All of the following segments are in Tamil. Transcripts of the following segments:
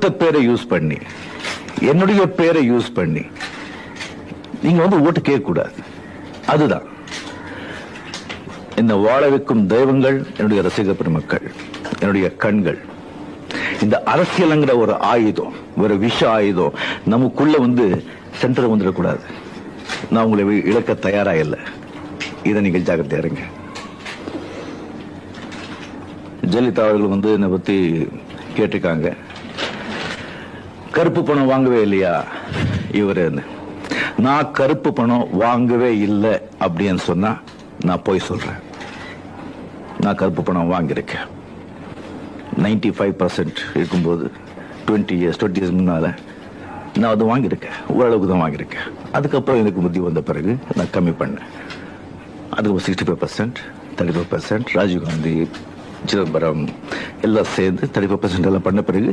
பேரை யூஸ் பண்ணி என்னுடைய பேரை யூஸ் பண்ணி நீங்க ஓட்டு கேட்க கூடாது. அதுதான் இந்த வாழ வைக்கும் தெய்வங்கள், என்னுடைய ரசிக பெருமக்கள், என்னுடைய கண்கள். இந்த அரசியலுங்கிற ஒரு ஆயுதம், ஒரு விஷ ஆயுதம் நமக்குள்ள சென்டர் வந்துடக்கூடாது. நான் உங்களை இழக்க தயாரா இல்லை. இதை நீங்கள் ஜாக்கிரதையா இருங்க. ஜெயலலிதா அவர்கள் என்னை பத்தி கேட்டிருக்காங்க. கருப்பு பணம் வாங்கவே இல்லையா இவரு? நான் கருப்பு பணம் வாங்கவே இல்லை அப்படின்னு சொன்னா நான் போய் சொல்றேன். நான் கருப்பு பணம் வாங்கியிருக்கேன். 95% இருக்கும்போது 20 years முன்னால நான் அது வாங்கியிருக்கேன். ஓரளவுக்கு தான் வாங்கியிருக்கேன். அதுக்கப்புறம் எனக்கு புத்தி வந்த பிறகு நான் கம்மி பண்ணேன். அதுக்கு 65%, 35%, ராஜீவ்காந்தி, சிதம்பரம் எல்லாம் சேர்ந்து 35% எல்லாம் பண்ண பிறகு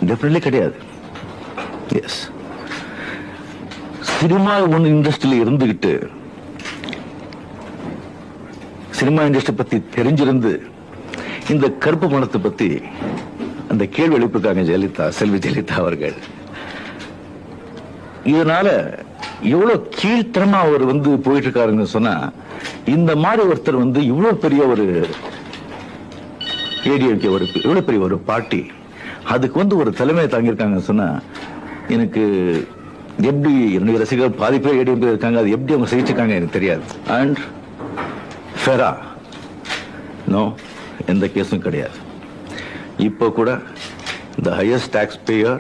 டெஃபினெட்லி கிடையாது. எஸ், சினிமா இண்டஸ்ட்ரியில இருந்துகிட்டு சினிமா இண்டஸ்ட்ரி பத்தி தெரிஞ்சிருந்து இந்த கருப்பு பணத்தை பத்தி அந்த கேள்வி எழுப்பிருக்காங்க செல்வி ஜெயலலிதா அவர்கள். இதனால எவ்வளவு கீழ்த்தரமா அவர் போயிட்டு இருக்காருன்னு சொன்னா, இந்த மாதிரி ஒருத்தர் இவ்வளவு பெரிய ஒரு ஏடிஎம்கே, இவ்வளவு பெரிய ஒரு பார்ட்டி, அதுக்கு ஒரு தலைமையை தாங்கியிருக்காங்க சொன்னா, எனக்கு எப்படி என்னுடைய ரசிகர்கள் பாதி பேர் ஏடிஎம்கே இருக்காங்க, அது எப்படி அவங்க செய்திருக்காங்க எனக்கு தெரியாது. அண்ட் ஃபெரா நோ, எந்த கேஸும் கிடையாது. இப்போ கூட the highest taxpayer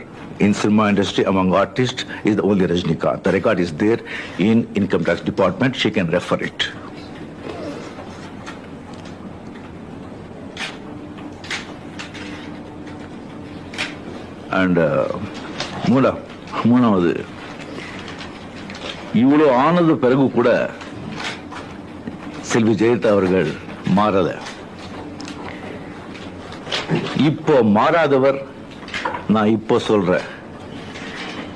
in cinema industry among artists is the only Rajinikanth. The record is there in income tax department. She can refer it. And மூணாவது, இவ்வளவு ஆனது பிறகு கூட செல்வி ஜெயலலிதா அவர்கள் மாறல. இப்போ மாறாதவர், நான் இப்போ சொல்றேன்,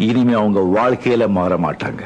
இனிமே அவங்க வாழ்க்கையில மாற மாட்டாங்க.